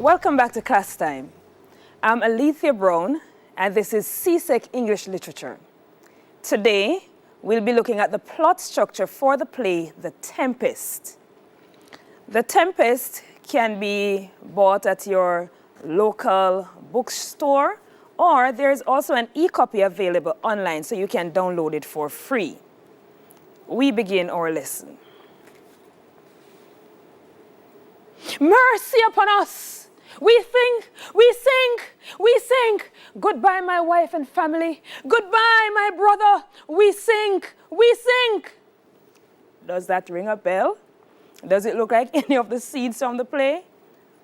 Welcome back to Class Time. I'm Alethea Brown, and this is CSEC English Literature. Today, we'll be looking at the plot structure for the play, The Tempest. The Tempest can be bought at your local bookstore, or there's also an e-copy available online, so you can download it for free. We begin our lesson. Mercy upon us! We think, we sink, we sink. Goodbye, my wife and family. Goodbye, my brother. We sink, we sink. Does that ring a bell? Does it look like any of the scenes from the play?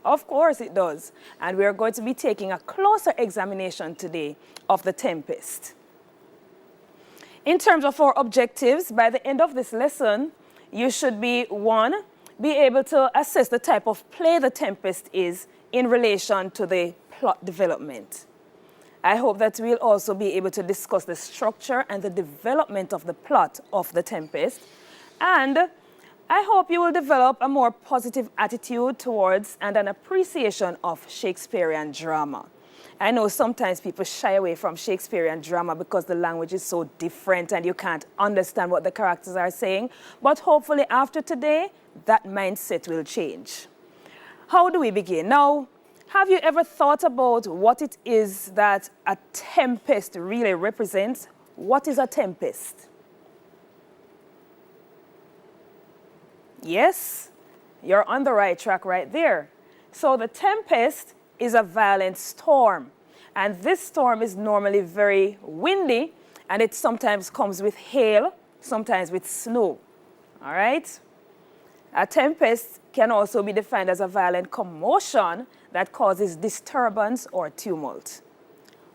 Of course it does. And we are going to be taking a closer examination today of The Tempest. In terms of our objectives, by the end of this lesson, you should be, one, be able to assess the type of play The Tempest is in relation to the plot development. I hope that we'll also be able to discuss the structure and the development of the plot of The Tempest. And I hope you will develop a more positive attitude towards and an appreciation of Shakespearean drama. I know sometimes people shy away from Shakespearean drama because the language is so different and you can't understand what the characters are saying. But hopefully after today, that mindset will change. How do we begin? Now, have you ever thought about what it is that a tempest really represents? What is a tempest? Yes, you're on the right track right there. So the tempest is a violent storm. And this storm is normally very windy, and it sometimes comes with hail, sometimes with snow. All right? A tempest can also be defined as a violent commotion that causes disturbance or tumult.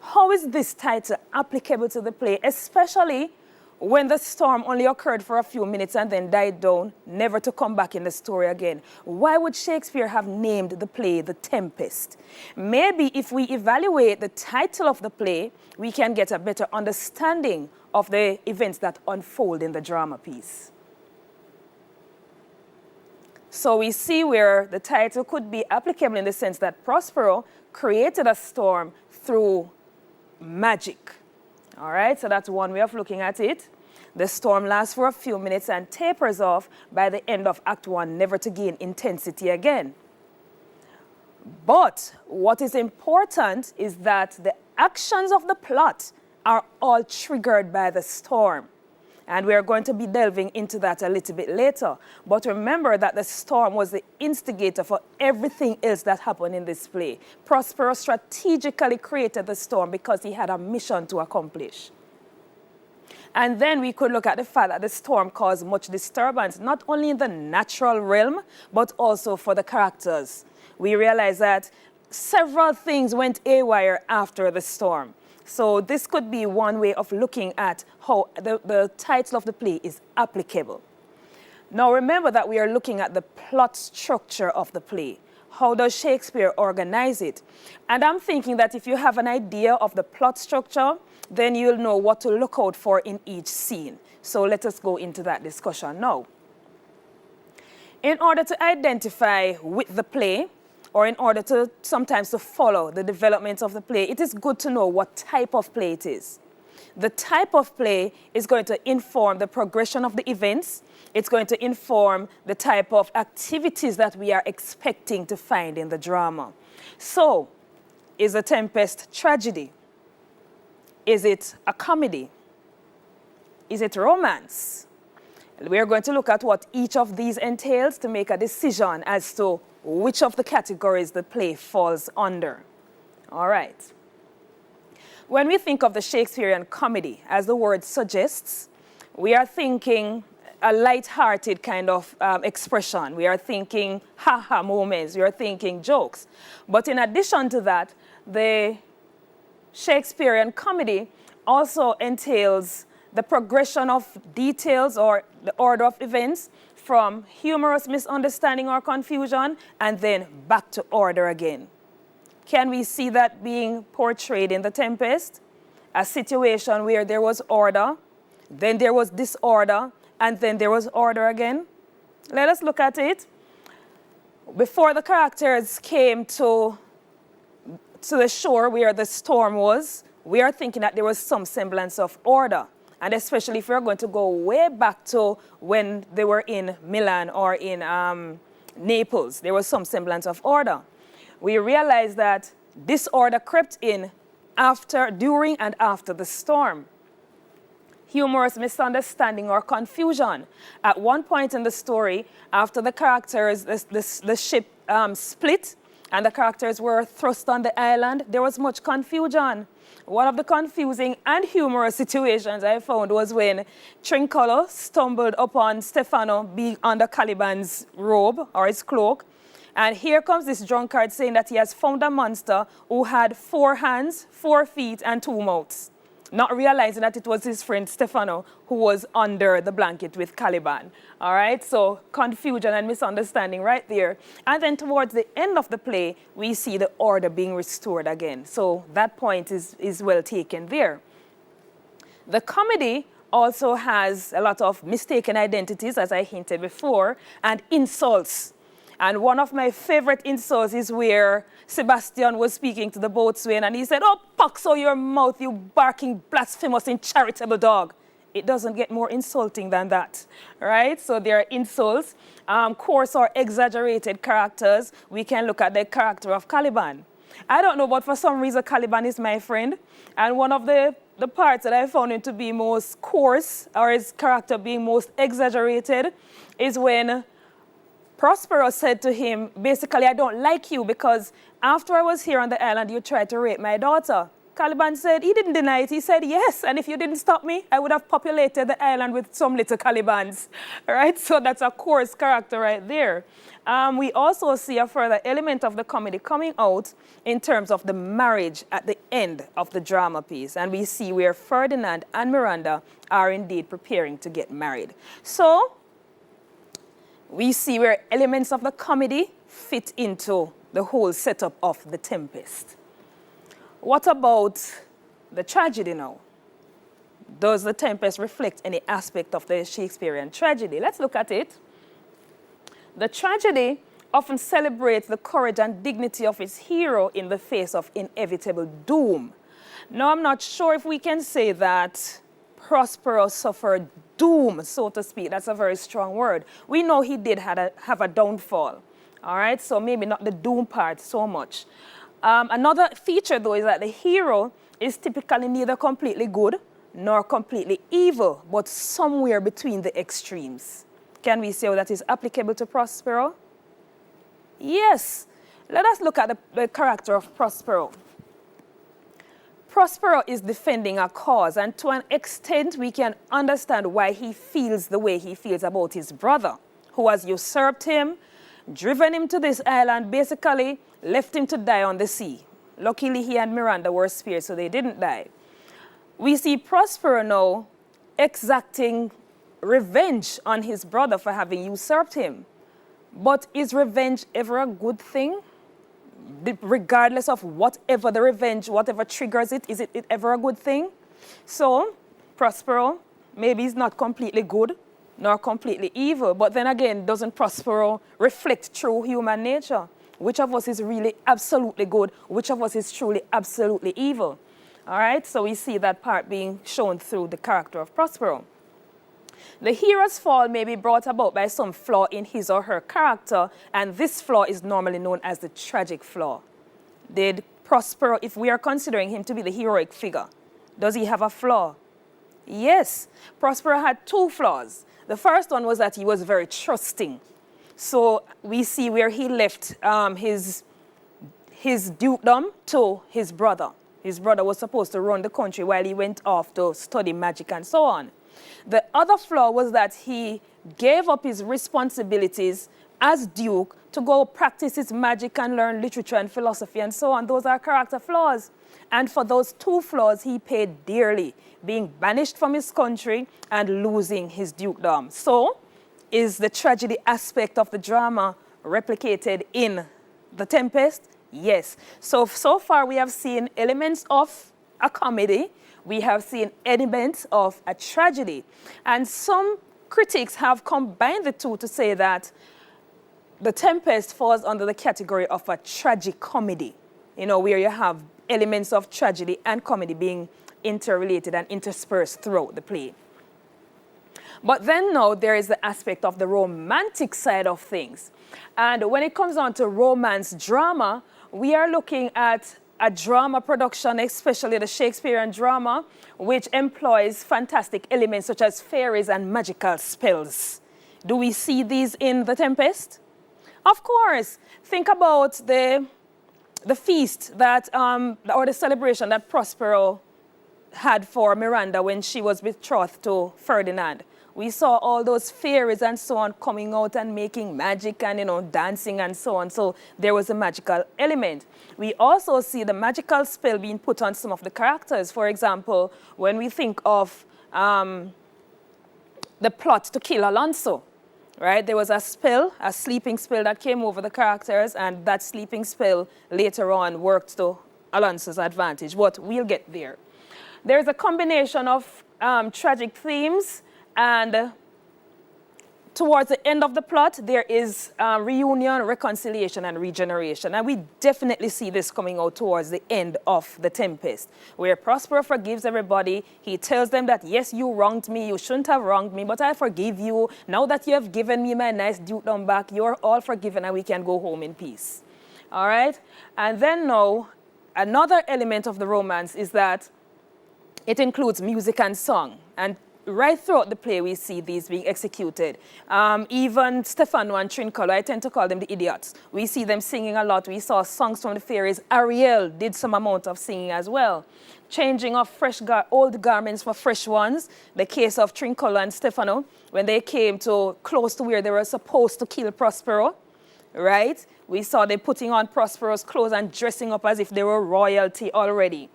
How is this title applicable to the play, especially when the storm only occurred for a few minutes and then died down, never to come back in the story again? Why would Shakespeare have named the play The Tempest? Maybe if we evaluate the title of the play, we can get a better understanding of the events that unfold in the drama piece. So we see where the title could be applicable in the sense that Prospero created a storm through magic. All right, so that's one way of looking at it. The storm lasts for a few minutes and tapers off by the end of Act 1, never to gain intensity again. But what is important is that the actions of the plot are all triggered by the storm. And we are going to be delving into that a little bit later. But remember that the storm was the instigator for everything else that happened in this play. Prospero strategically created the storm because he had a mission to accomplish. And then we could look at the fact that the storm caused much disturbance, not only in the natural realm, but also for the characters. We realize that several things went haywire after the storm. So this could be one way of looking at how the title of the play is applicable. Now remember that we are looking at the plot structure of the play. How does Shakespeare organize it? And I'm thinking that if you have an idea of the plot structure, then you'll know what to look out for in each scene. So let us go into that discussion now. In order to identify with the play, or in order to sometimes to follow the development of the play, it is good to know what type of play it is. The type of play is going to inform the progression of the events. It's going to inform the type of activities that we are expecting to find in the drama. So, is a Tempest tragedy? Is it a comedy? Is it romance? We are going to look at what each of these entails to make a decision as to which of the categories the play falls under. All right. When we think of the Shakespearean comedy, as the word suggests, we are thinking a light-hearted kind of expression. We are thinking ha-ha moments. We are thinking jokes. But in addition to that, the Shakespearean comedy also entails the progression of details or the order of events from humorous misunderstanding or confusion and then back to order again. Can we see that being portrayed in The Tempest? A situation where there was order, then there was disorder, and then there was order again? Let us look at it. Before the characters came to the shore where the storm was, we are thinking that there was some semblance of order. And especially if we're going to go way back to when they were in Milan or in Naples, there was some semblance of order. We realized that disorder crept in during and after the storm. Humorous misunderstanding or confusion. At one point in the story, after the characters, the ship split and the characters were thrust on the island, there was much confusion. One of the confusing and humorous situations I found was when Trinculo stumbled upon Stefano being under Caliban's robe or his cloak. And here comes this drunkard saying that he has found a monster who had 4 hands, 4 feet, and 2 mouths, not realizing that it was his friend Stefano who was under the blanket with Caliban. All right, so confusion and misunderstanding right there. And then towards the end of the play, we see the order being restored again. So that point is well taken there. The comedy also has a lot of mistaken identities, as I hinted before, and insults. And one of my favorite insults is where Sebastian was speaking to the boatswain and he said, "Oh, pox o' your mouth, you barking, blasphemous, uncharitable dog." It doesn't get more insulting than that, right? So there are insults, coarse or exaggerated characters. We can look at the character of Caliban. I don't know, but for some reason, Caliban is my friend. And one of the parts that I found him to be most coarse, or his character being most exaggerated, is when Prospero said to him, basically, "I don't like you because after I was here on the island, you tried to rape my daughter." Caliban said, he didn't deny it. He said, "Yes, and if you didn't stop me, I would have populated the island with some little Calibans." All right, so that's a coarse character right there. We also see a further element of the comedy coming out in terms of the marriage at the end of the drama piece. And we see where Ferdinand and Miranda are indeed preparing to get married. So we see where elements of the comedy fit into the whole setup of The Tempest. What about the tragedy now? Does The Tempest reflect any aspect of the Shakespearean tragedy? Let's look at it. The tragedy often celebrates the courage and dignity of its hero in the face of inevitable doom. Now, I'm not sure if we can say that Prospero suffered doom, so to speak. That's a very strong word. We know he did have a downfall, all right? So maybe not the doom part so much. Another feature, though, is that the hero is typically neither completely good nor completely evil, but somewhere between the extremes. Can we say that is applicable to Prospero? Yes. Let us look at the character of Prospero. Prospero is defending a cause, and to an extent we can understand why he feels the way he feels about his brother, who has usurped him, driven him to this island, basically left him to die on the sea. Luckily, he and Miranda were spared, so they didn't die. We see Prospero now exacting revenge on his brother for having usurped him. But is revenge ever a good thing? Regardless of whatever the revenge, whatever triggers it, is it ever a good thing? So, Prospero, maybe he's not completely good, nor completely evil, but then again, doesn't Prospero reflect true human nature? Which of us is really absolutely good? Which of us is truly absolutely evil? All right, so we see that part being shown through the character of Prospero. The hero's fall may be brought about by some flaw in his or her character, and this flaw is normally known as the tragic flaw. Did Prospero, if we are considering him to be the heroic figure, does he have a flaw? Yes, Prospero had 2 flaws. The first one was that he was very trusting. So we see where he left his dukedom to his brother. His brother was supposed to run the country while he went off to study magic and so on. The other flaw was that he gave up his responsibilities as duke to go practice his magic and learn literature and philosophy and so on. Those are character flaws. And for those 2 flaws, he paid dearly, being banished from his country and losing his dukedom. So, is the tragedy aspect of the drama replicated in The Tempest? Yes. So far we have seen elements of a comedy. We have seen elements of a tragedy. And some critics have combined the two to say that The Tempest falls under the category of a tragic comedy, where you have elements of tragedy and comedy being interrelated and interspersed throughout the play. But then now there is the aspect of the romantic side of things. And when it comes on to romance drama, we are looking at a drama production, especially the Shakespearean drama, which employs fantastic elements such as fairies and magical spells. Do we see these in The Tempest? Of course. Think about the feast that, or the celebration that Prospero had for Miranda when she was betrothed to Ferdinand. We saw all those fairies and so on coming out and making magic and, dancing and so on. So there was a magical element. We also see the magical spell being put on some of the characters. For example, when we think of the plot to kill Alonso, right? There was a spell, a sleeping spell that came over the characters, and that sleeping spell later on worked to Alonso's advantage. But we'll get there. There's a combination of tragic themes, and towards the end of the plot, there is reunion, reconciliation, and regeneration. And we definitely see this coming out towards the end of The Tempest, where Prospero forgives everybody. He tells them that, yes, you wronged me. You shouldn't have wronged me, but I forgive you. Now that you have given me my nice dukedom back, you're all forgiven and we can go home in peace. All right? And then now, another element of the romance is that it includes music and song. And right throughout the play, we see these being executed. Even Stefano and Trincolor, I tend to call them the idiots. We see them singing a lot. We saw songs from the fairies. Ariel did some amount of singing as well. Changing of old garments for fresh ones. The case of Trincolor and Stefano, when they came to close to where they were supposed to kill Prospero, right? We saw them putting on Prospero's clothes and dressing up as if they were royalty already.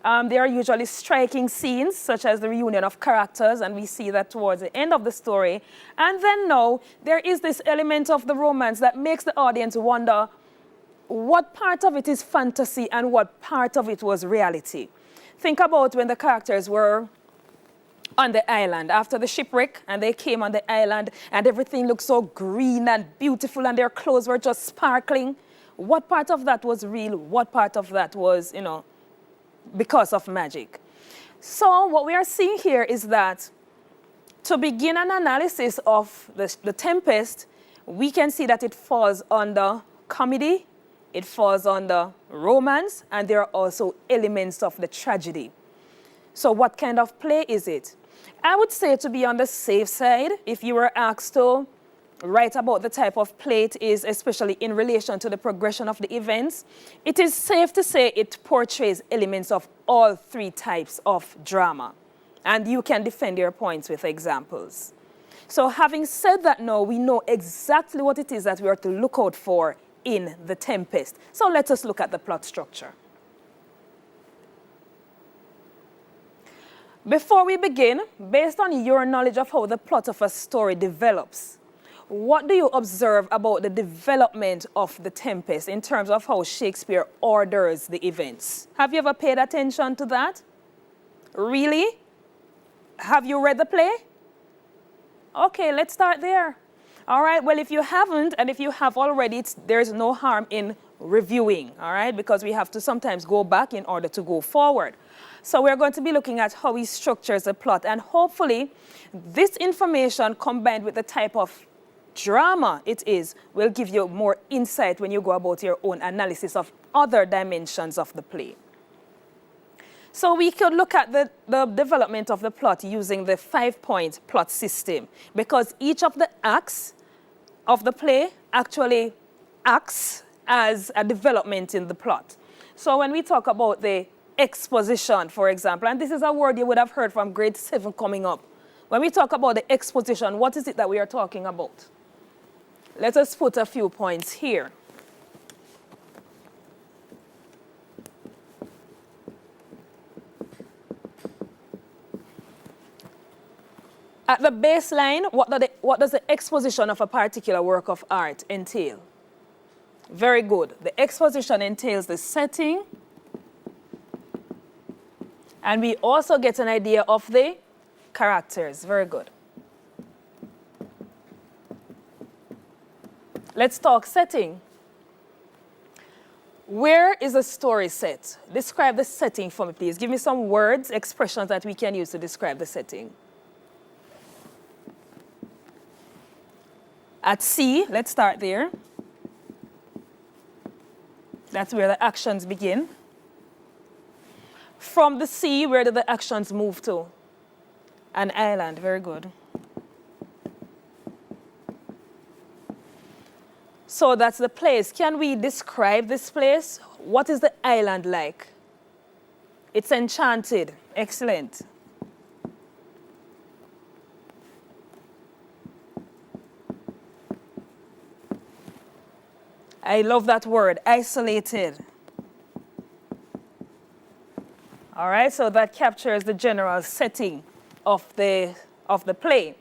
There are usually striking scenes, such as the reunion of characters, and we see that towards the end of the story. And then now, there is this element of the romance that makes the audience wonder what part of it is fantasy and what part of it was reality. Think about when the characters were on the island after the shipwreck, and they came on the island, and everything looked so green and beautiful, and their clothes were just sparkling. What part of that was real? What part of that was, because of magic? So what we are seeing here is that to begin an analysis of the Tempest, we can see that it falls under comedy, it falls under romance, and there are also elements of the tragedy. So what kind of play is it? I would say, to be on the safe side, if you were asked to write about the type of play it is, especially in relation to the progression of the events, it is safe to say it portrays elements of all three types of drama. And you can defend your points with examples. So having said that now, we know exactly what it is that we are to look out for in The Tempest. So let us look at the plot structure. Before we begin, based on your knowledge of how the plot of a story develops, what do you observe about the development of The Tempest in terms of how Shakespeare orders the events? Have you ever paid attention to that? Really? Have you read the play? Okay, let's start there. All right, well, if you haven't, and if you have already, there's no harm in reviewing, all right, because we have to sometimes go back in order to go forward. So we're going to be looking at how he structures a plot, and hopefully this information combined with the type of drama it is will give you more insight when you go about your own analysis of other dimensions of the play. So we could look at the development of the plot using the 5-point plot system, because each of the acts of the play actually acts as a development in the plot. So when we talk about the exposition, for example, and this is a word you would have heard from grade 7 coming up. When we talk about the exposition, what is it that we are talking about? Let us put a few points here. At the baseline, what does the exposition of a particular work of art entail? Very good. The exposition entails the setting, and we also get an idea of the characters. Very good. Let's talk setting. Where is the story set? Describe the setting for me, please. Give me some words, expressions that we can use to describe the setting. At sea, let's start there. That's where the actions begin. From the sea, where do the actions move to? An island, very good. So that's the place. Can we describe this place? What is the island like? It's enchanted. Excellent. I love that word, isolated. All right, so that captures the general setting of the play.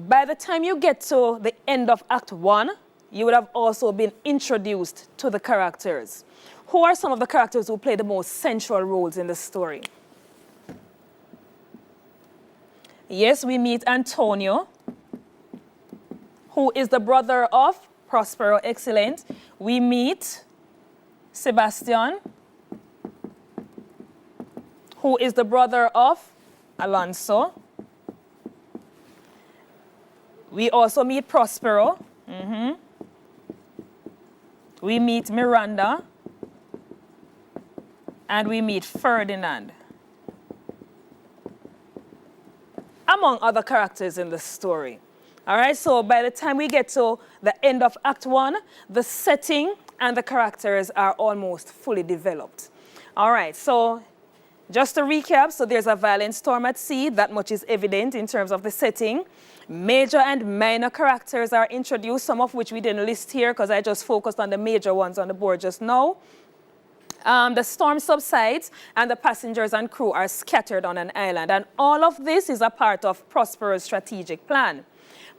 By the time you get to the end of Act 1, you would have also been introduced to the characters. Who are some of the characters who play the most central roles in the story? Yes, we meet Antonio, who is the brother of Prospero, excellent. We meet Sebastian, who is the brother of Alonso. We also meet Prospero. We meet Miranda. And we meet Ferdinand. Among other characters in the story. All right, so by the time we get to the end of Act 1, the setting and the characters are almost fully developed. All right, so just to recap, so there's a violent storm at sea. That much is evident in terms of the setting. Major and minor characters are introduced, some of which we didn't list here because I just focused on the major ones on the board just now. The storm subsides and the passengers and crew are scattered on an island. And all of this is a part of Prospero's strategic plan.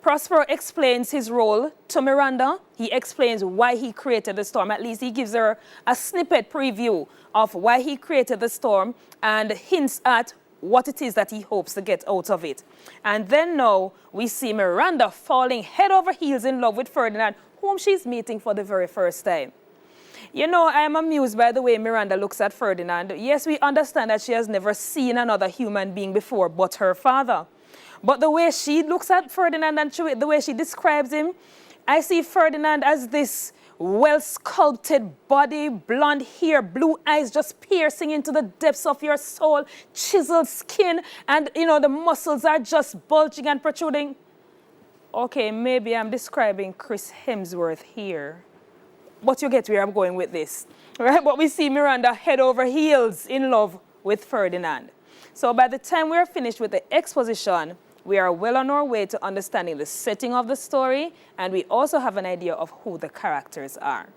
Prospero explains his role to Miranda. He explains why he created the storm. At least he gives her a snippet preview of why he created the storm and hints at what it is that he hopes to get out of it. And then now we see Miranda falling head over heels in love with Ferdinand, whom she's meeting for the very first time. You know, I am amused by the way Miranda looks at Ferdinand. Yes, we understand that she has never seen another human being before but her father. But the way she looks at Ferdinand and the way she describes him, I see Ferdinand as this well-sculpted body, blonde hair, blue eyes just piercing into the depths of your soul, chiseled skin, and, you know, the muscles are just bulging and protruding. Okay, maybe I'm describing Chris Hemsworth here. But you get where I'm going with this, right? But we see Miranda head over heels in love with Ferdinand. So by the time we're finished with the exposition, we are well on our way to understanding the setting of the story, and we also have an idea of who the characters are.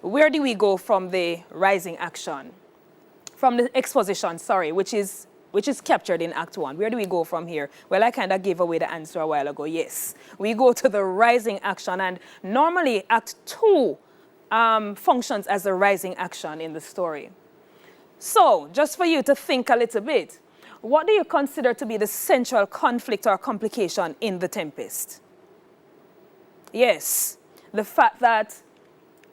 Where do we go from the rising action? From the exposition, sorry, which is captured in Act 1. Where do we go from here? Well, I kind of gave away the answer a while ago. Yes, we go to the rising action, and normally Act 2 functions as the rising action in the story. So, just for you to think a little bit, what do you consider to be the central conflict or complication in The Tempest? Yes, the fact that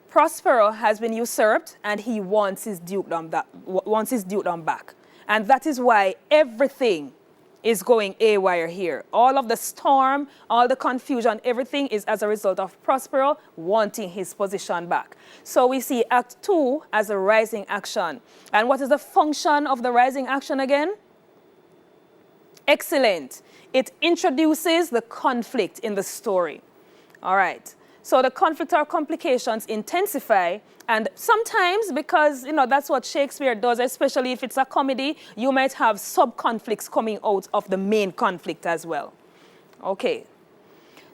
Prospero has been usurped and he wants his dukedom back. And that is why everything is going haywire here. All of the storm, all the confusion, everything is as a result of Prospero wanting his position back. So we see Act 2 as a rising action. And what is the function of the rising action again? Excellent. It introduces the conflict in the story. All right. So the conflict or complications intensify, and sometimes, because, you know, that's what Shakespeare does, especially if it's a comedy, you might have sub-conflicts coming out of the main conflict as well. Okay.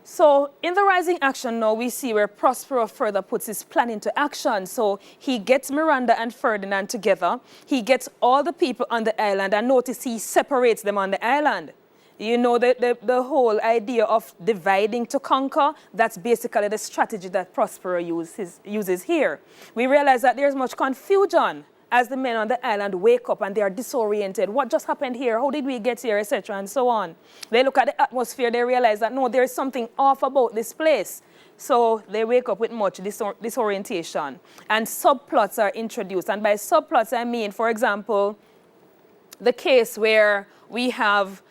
So in the rising action now, we see where Prospero further puts his plan into action. So he gets Miranda and Ferdinand together. He gets all the people on the island, and notice he separates them on the island. You know, the whole idea of dividing to conquer, that's basically the strategy that Prospero uses here. We realize that there's much confusion as the men on the island wake up and they are disoriented. What just happened here? How did we get here, etc., and so on. They look at the atmosphere, they realize that, no, there is something off about this place. So they wake up with much disorientation. And subplots are introduced. And by subplots, I mean, for example, the case where we have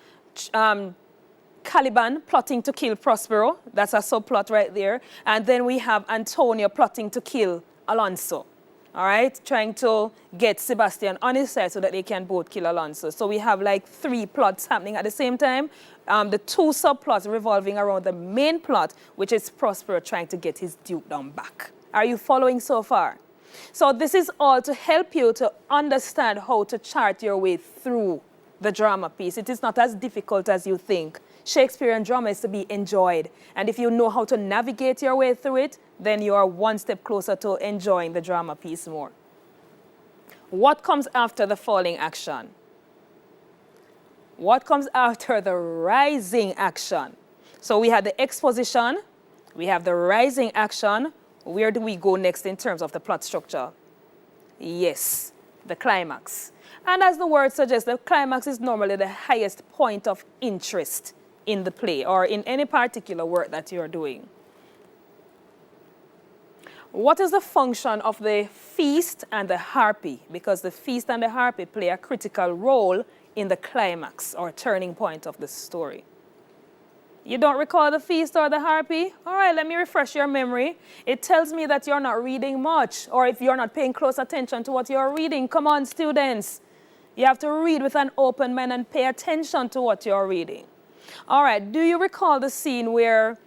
Caliban plotting to kill Prospero. That's a subplot right there. And then we have Antonio plotting to kill Alonso. All right, trying to get Sebastian on his side so that they can both kill Alonso. So we have like 3 plots happening at the same time. The 2 subplots revolving around the main plot, which is Prospero trying to get his dukedom back. Are you following so far? So this is all to help you to understand how to chart your way through the drama piece. It is not as difficult as you think. Shakespearean drama is to be enjoyed. And if you know how to navigate your way through it, then you are one step closer to enjoying the drama piece more. What comes after the falling action? What comes after the rising action? So we had the exposition, we have the rising action. Where do we go next in terms of the plot structure? Yes, the climax. And as the word suggests, the climax is normally the highest point of interest in the play or in any particular work that you're doing. What is the function of the feast and the harpy? Because the feast and the harpy play a critical role in the climax or turning point of the story. You don't recall the feast or the harpy? All right, let me refresh your memory. It tells me that you're not reading much, or if you're not paying close attention to what you're reading. Come on, students. You have to read with an open mind and pay attention to what you're reading. All right, do you recall the scene where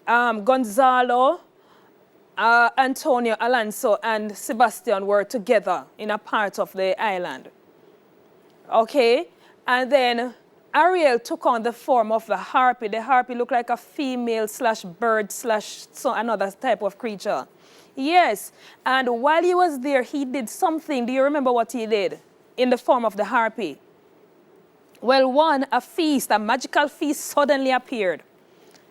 Gonzalo, Antonio, Alonso, and Sebastian were together in a part of the island? Okay, and then Ariel took on the form of the harpy. The harpy looked like a female slash bird slash another type of creature. Yes, and while he was there, he did something. Do you remember what he did in the form of the harpy? Well, one, a feast, a magical feast suddenly appeared.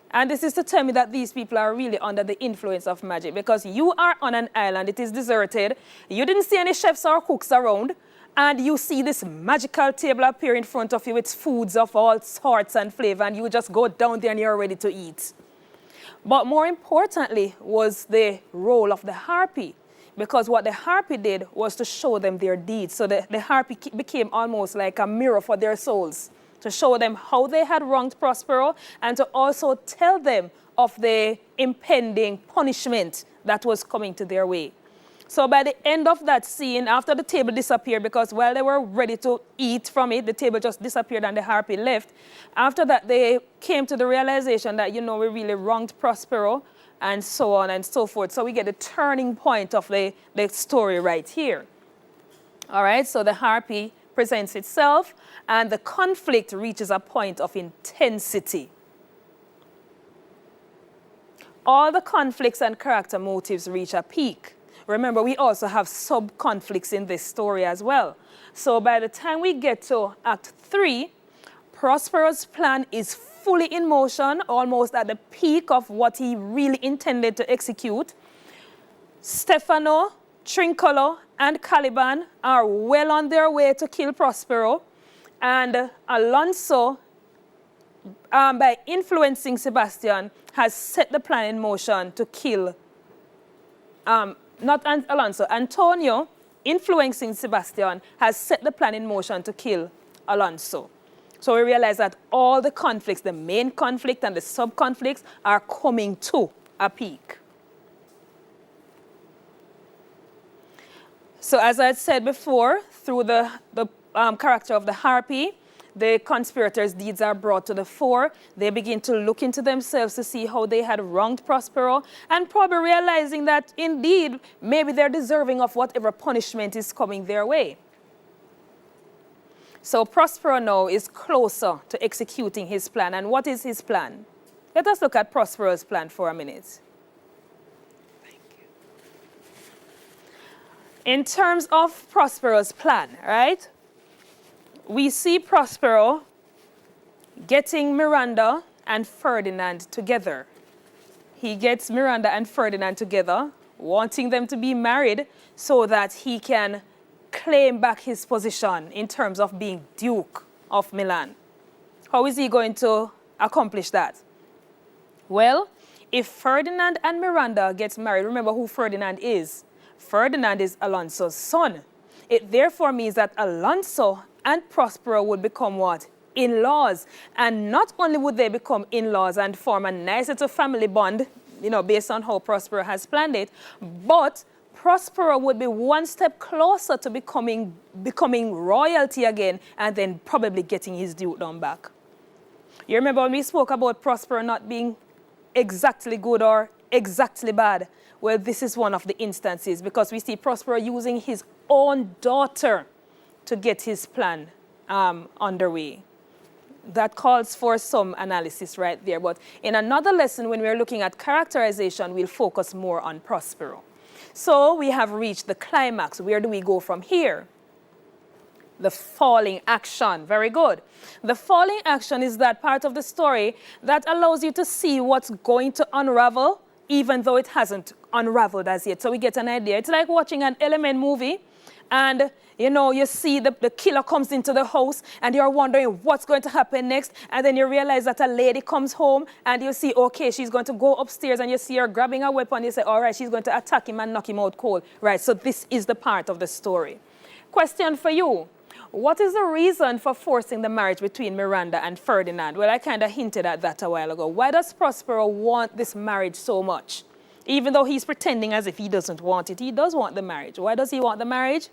And this is to tell me that these people are really under the influence of magic, because you are on an island, it is deserted, you didn't see any chefs or cooks around, and you see this magical table appear in front of you with foods of all sorts and flavor, and you just go down there and you're ready to eat. But more importantly was the role of the harpy, because what the harpy did was to show them their deeds. So the harpy became almost like a mirror for their souls, to show them how they had wronged Prospero and to also tell them of the impending punishment that was coming to their way. So by the end of that scene, after the table disappeared, because while they were ready to eat from it, the table just disappeared and the harpy left. After that, they came to the realization that, you know, we really wronged Prospero, and so on and so forth. So we get the turning point of the story right here. All right, so the harpy presents itself, and the conflict reaches a point of intensity. All the conflicts and character motives reach a peak. Remember, we also have sub-conflicts in this story as well. So by the time we get to Act 3, Prospero's plan is fully in motion, almost at the peak of what he really intended to execute. Stefano, Trincolo, and Caliban are well on their way to kill Prospero. And Alonso, by influencing Sebastian, has set the plan in motion to kill, not Alonso, Antonio, influencing Sebastian, has set the plan in motion to kill Alonso. So we realize that all the conflicts, the main conflict and the sub-conflicts, are coming to a peak. So as I had said before, through the character of the harpy, the conspirators' deeds are brought to the fore. They begin to look into themselves to see how they had wronged Prospero, and probably realizing that indeed, maybe they're deserving of whatever punishment is coming their way. So Prospero now is closer to executing his plan. And what is his plan? Let us look at Prospero's plan for a minute. Thank you. In terms of Prospero's plan, right? We see Prospero getting Miranda and Ferdinand together. He gets Miranda and Ferdinand together, wanting them to be married so that he can claim back his position in terms of being Duke of Milan. How is he going to accomplish that? Well, if Ferdinand and Miranda gets married, remember who Ferdinand is. Ferdinand is Alonso's son. It therefore means that Alonso and Prospero would become what? In-laws. And not only would they become in-laws and form a nice little family bond, based on how Prospero has planned it, but Prospero would be one step closer to becoming royalty again and then probably getting his dukedom back. You remember when we spoke about Prospero not being exactly good or exactly bad? Well, this is one of the instances because we see Prospero using his own daughter to get his plan underway. That calls for some analysis right there. But in another lesson, when we're looking at characterization, we'll focus more on Prospero. So we have reached the climax. Where do we go from here? The falling action. Very good. The falling action is that part of the story that allows you to see what's going to unravel, even though it hasn't unraveled as yet. So we get an idea. It's like watching an Element movie, and you see the killer comes into the house, and you're wondering what's going to happen next, and then you realize that a lady comes home, and you see, okay, she's going to go upstairs, and you see her grabbing a weapon. You say, all right, she's going to attack him and knock him out cold. Right, so this is the part of the story. Question for you. What is the reason for forcing the marriage between Miranda and Ferdinand? Well, I kind of hinted at that a while ago. Why does Prospero want this marriage so much? Even though he's pretending as if he doesn't want it, he does want the marriage. Why does he want the marriage?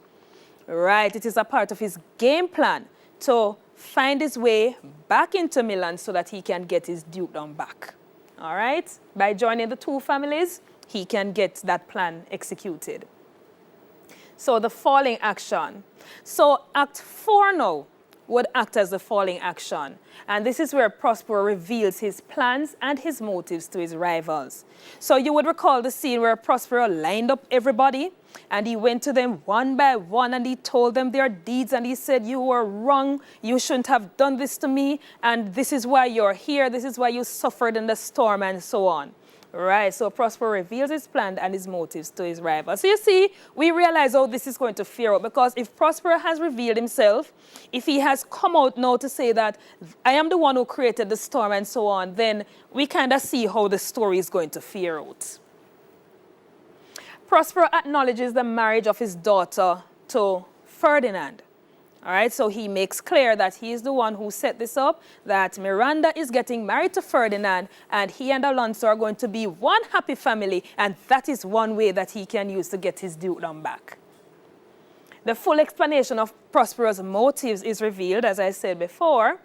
Right, it is a part of his game plan to find his way back into Milan so that he can get his dukedom back. All right? By joining the two families, he can get that plan executed. So the falling action. So Act 4 now would act as the falling action. And this is where Prospero reveals his plans and his motives to his rivals. So you would recall the scene where Prospero lined up everybody and he went to them one by one and he told them their deeds and he said, you were wrong, you shouldn't have done this to me, and this is why you're here, this is why you suffered in the storm, and so on. Right, so Prospero reveals his plan and his motives to his rival. So you see, we realize how this is going to fare out, because if Prospero has revealed himself, if he has come out now to say that I am the one who created the storm and so on, then we kind of see how the story is going to fare out. Prospero acknowledges the marriage of his daughter to Ferdinand. All right, so he makes clear that he is the one who set this up, that Miranda is getting married to Ferdinand, and he and Alonso are going to be one happy family, and that is one way that he can use to get his dukedom back. The full explanation of Prospero's motives is revealed, as I said before,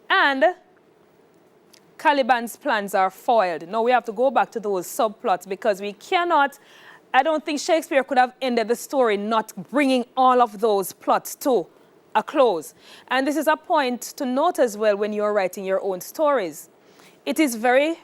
and Caliban's plans are foiled. Now we have to go back to those subplots because we cannot, I don't think Shakespeare could have ended the story not bringing all of those plots to a close. And this is a point to note as well when you're writing your own stories. It is you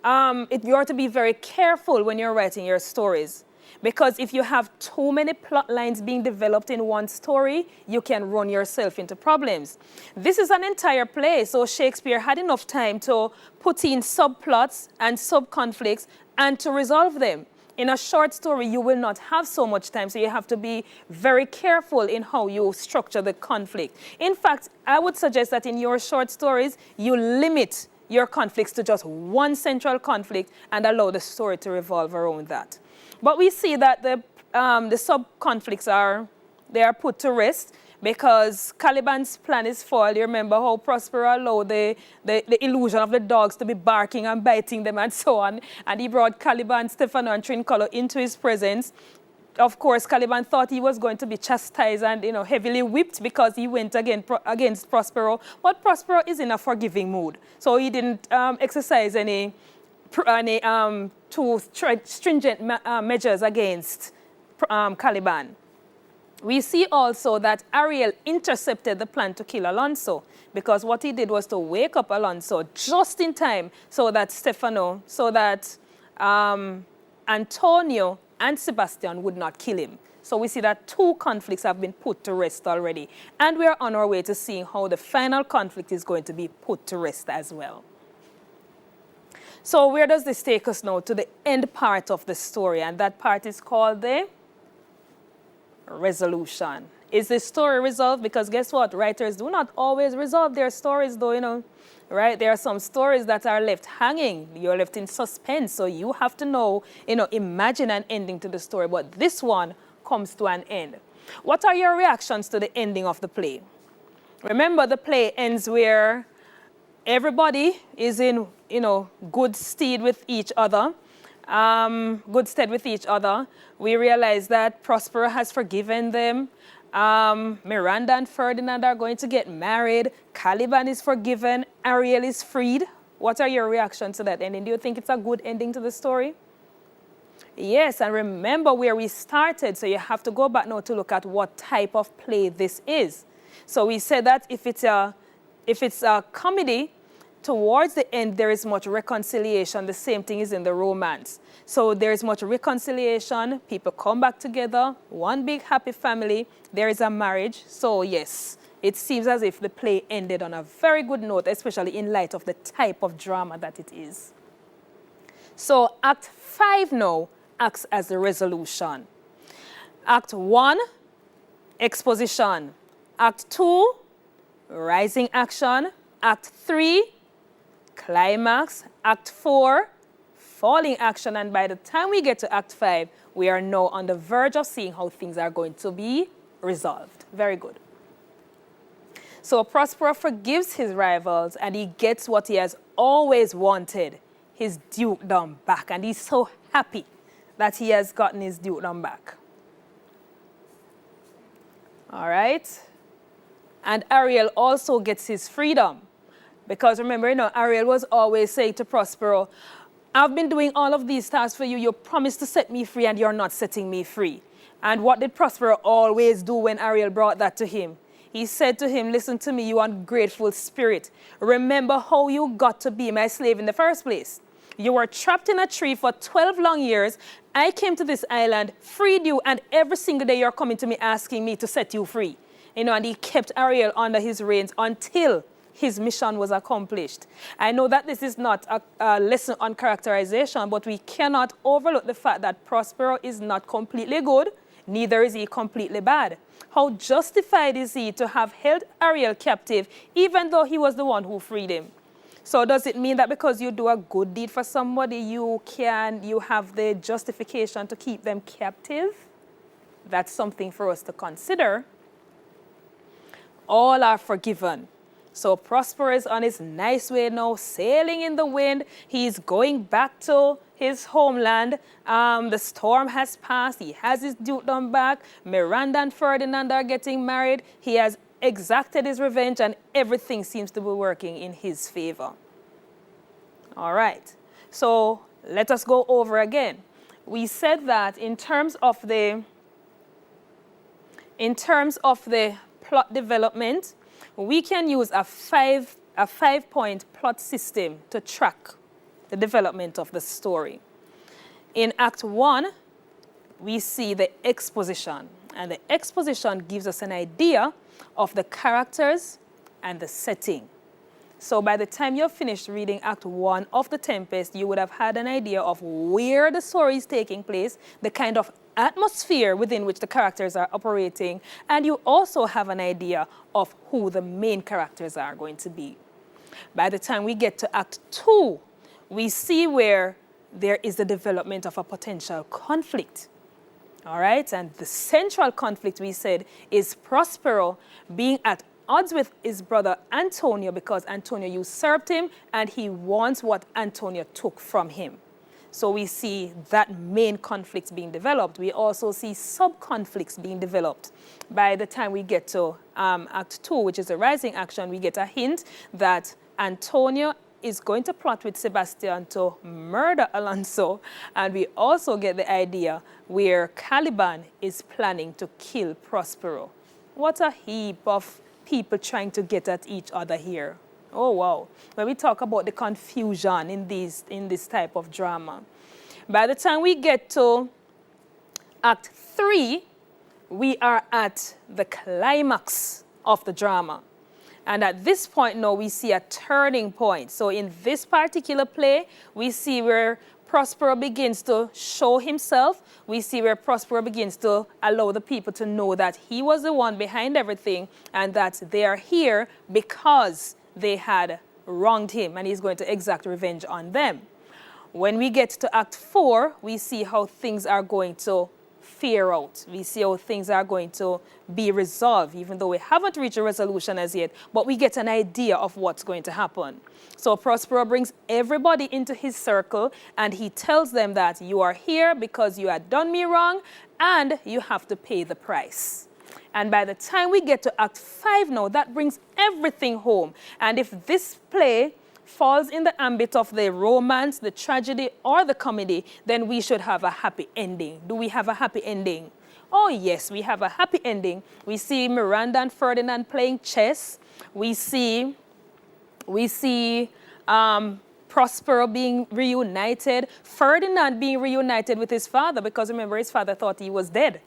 are to be very careful when you're writing your stories, because if you have too many plot lines being developed in one story, you can run yourself into problems. This is an entire play, so Shakespeare had enough time to put in subplots and sub-conflicts and to resolve them. In a short story, you will not have so much time, so you have to be very careful in how you structure the conflict. In fact, I would suggest that in your short stories, you limit your conflicts to just one central conflict and allow the story to revolve around that. But we see that the sub-conflicts are put to rest because Caliban's plan is foiled. You remember how Prospero allowed the illusion of the dogs to be barking and biting them and so on. And he brought Caliban, Stefano, and Trincolor into his presence. Of course, Caliban thought he was going to be chastised and heavily whipped because he went against Prospero. But Prospero is in a forgiving mood. So he didn't exercise any too stringent measures against Caliban. We see also that Ariel intercepted the plan to kill Alonso, because what he did was to wake up Alonso just in time so that Antonio and Sebastian would not kill him. So we see that two conflicts have been put to rest already. And we are on our way to seeing how the final conflict is going to be put to rest as well. So where does this take us now? To the end part of the story, and that part is called the resolution. Is the story resolved? Because guess what? Writers do not always resolve their stories though, you know. Right? There are some stories that are left hanging. You're left in suspense. So you have to know, imagine an ending to the story. But this one comes to an end. What are your reactions to the ending of the play? Remember, the play ends where everybody is in, good stead with each other. We realize that Prospero has forgiven them. Miranda and Ferdinand are going to get married. Caliban is forgiven. Ariel is freed. What are your reactions to that ending? Do you think it's a good ending to the story? Yes, and remember where we started, so you have to go back now to look at what type of play this is. So we said that if it's a comedy, towards the end there is much reconciliation. The same thing is in the romance. So there is much reconciliation, people come back together, one big happy family, there is a marriage. So yes, it seems as if the play ended on a very good note, especially in light of the type of drama that it is. So Act 5 now acts as the resolution. Act 1, exposition. Act 2, rising action. Act 3, climax. Act 4, falling action. And by the time we get to Act 5, we are now on the verge of seeing how things are going to be resolved. Very good. So Prospero forgives his rivals and he gets what he has always wanted, his dukedom back. And he's so happy that he has gotten his dukedom back. All right. And Ariel also gets his freedom. Because remember, Ariel was always saying to Prospero, I've been doing all of these tasks for you. You promised to set me free and you're not setting me free. And what did Prospero always do when Ariel brought that to him? He said to him, listen to me, you ungrateful spirit. Remember how you got to be my slave in the first place. You were trapped in a tree for 12 long years. I came to this island, freed you, and every single day you're coming to me asking me to set you free. And he kept Ariel under his reins until his mission was accomplished. I know that this is not a lesson on characterization, but we cannot overlook the fact that Prospero is not completely good, neither is he completely bad. How justified is he to have held Ariel captive, even though he was the one who freed him? So does it mean that because you do a good deed for somebody, you have the justification to keep them captive? That's something for us to consider. All are forgiven. So Prospero is on his nice way now, sailing in the wind. He's going back to his homeland. The storm has passed. He has his dukedom back. Miranda and Ferdinand are getting married. He has exacted his revenge and everything seems to be working in his favor. All right. So let us go over again. We said that in terms of the plot development, we can use a five-point plot system to track the development of the story. In Act 1, we see the exposition, and the exposition gives us an idea of the characters and the setting. So by the time you're finished reading Act 1 of The Tempest, you would have had an idea of where the story is taking place, the kind of atmosphere within which the characters are operating, and you also have an idea of who the main characters are going to be. By the time we get to Act 2, we see where there is the development of a potential conflict. All right, and the central conflict, we said, is Prospero being at odds with his brother Antonio because Antonio usurped him and he wants what Antonio took from him. So we see that main conflict being developed. We also see sub-conflicts being developed. By the time we get to Act 2, which is the rising action, we get a hint that Antonio is going to plot with Sebastian to murder Alonso. And we also get the idea where Caliban is planning to kill Prospero. What a heap of people trying to get at each other here. Oh, wow. When we talk about the confusion in this type of drama. By the time we get to Act 3, we are at the climax of the drama. And at this point now, we see a turning point. So in this particular play, we see where Prospero begins to show himself. We see where Prospero begins to allow the people to know that he was the one behind everything and that they are here because they had wronged him and he's going to exact revenge on them. When we get to Act 4, we see how things are going to fare out. We see how things are going to be resolved, even though we haven't reached a resolution as yet, but we get an idea of what's going to happen. So Prospero brings everybody into his circle and he tells them that you are here because you had done me wrong and you have to pay the price. And by the time we get to Act 5 now, that brings everything home. And if this play falls in the ambit of the romance, the tragedy, or the comedy, then we should have a happy ending. Do we have a happy ending? Oh yes, we have a happy ending. We see Miranda and Ferdinand playing chess. We see Prospero being reunited. Ferdinand being reunited with his father, because remember, his father thought he was dead.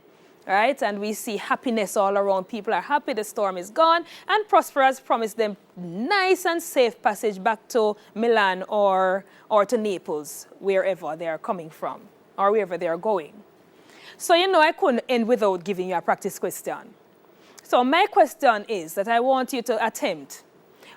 Right? And we see happiness all around. People are happy, the storm is gone, and Prospero has promised them nice and safe passage back to Milan or to Naples, wherever they are coming from, or wherever they are going. So, you know, I couldn't end without giving you a practice question. So my question is that I want you to attempt.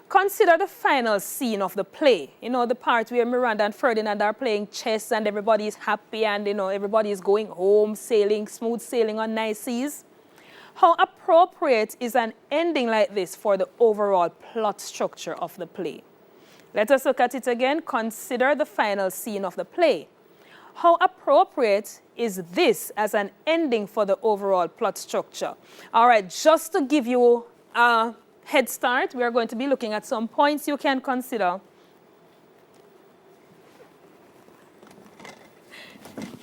Consider the final scene of the play. You know, the part where Miranda and Ferdinand are playing chess and everybody is happy and, you know, everybody is going home, sailing, smooth sailing on nice seas. How appropriate is an ending like this for the overall plot structure of the play? Let us look at it again. Consider the final scene of the play. How appropriate is this as an ending for the overall plot structure? All right, just to give you a head start, we are going to be looking at some points you can consider.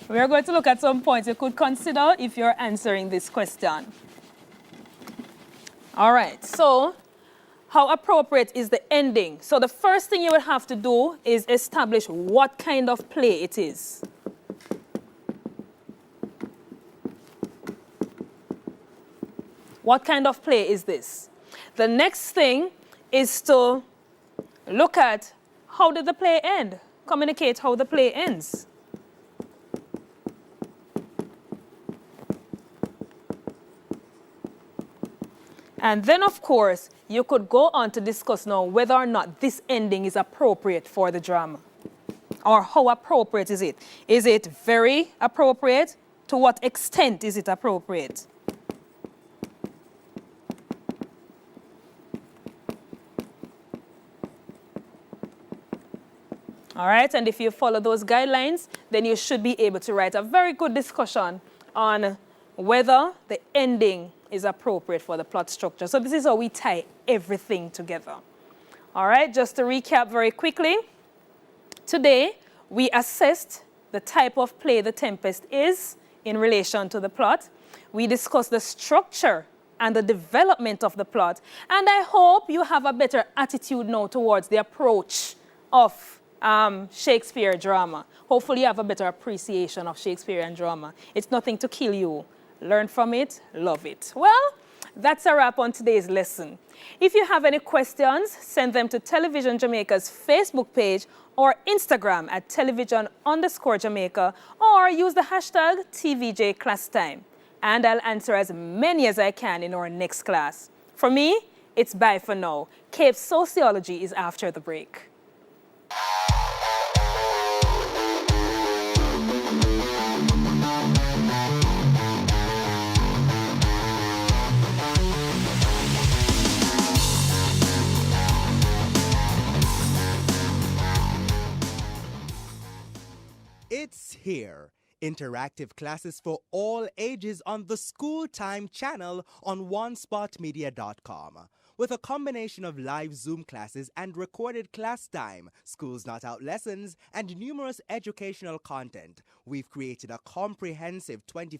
We are going to look at some points you could consider if you're answering this question. All right, so how appropriate is the ending? So the first thing you would have to do is establish what kind of play it is. What kind of play is this? The next thing is to look at how did the play end? Communicate how the play ends. And then, of course, you could go on to discuss now whether or not this ending is appropriate for the drama. Or how appropriate is it? Is it very appropriate? To what extent is it appropriate? All right, and if you follow those guidelines, then you should be able to write a very good discussion on whether the ending is appropriate for the plot structure. So this is how we tie everything together. All right, just to recap very quickly. Today, we assessed the type of play The Tempest is in relation to the plot. We discussed the structure and the development of the plot. And I hope you have a better attitude now towards the approach of Shakespeare drama. Hopefully you have a better appreciation of Shakespearean drama. It's nothing to kill you. Learn from it, love it. Well, that's a wrap on today's lesson. If you have any questions, send them to Television Jamaica's Facebook page or Instagram at television_Jamaica, or use the hashtag TVJClassTime. And I'll answer as many as I can in our next class. For me, it's bye for now. Cape Sociology is after the break. It's here. Interactive classes for all ages on the School Time channel on onespotmedia.com. With a combination of live Zoom classes and recorded class time, Schools Not Out lessons, and numerous educational content, we've created a comprehensive 24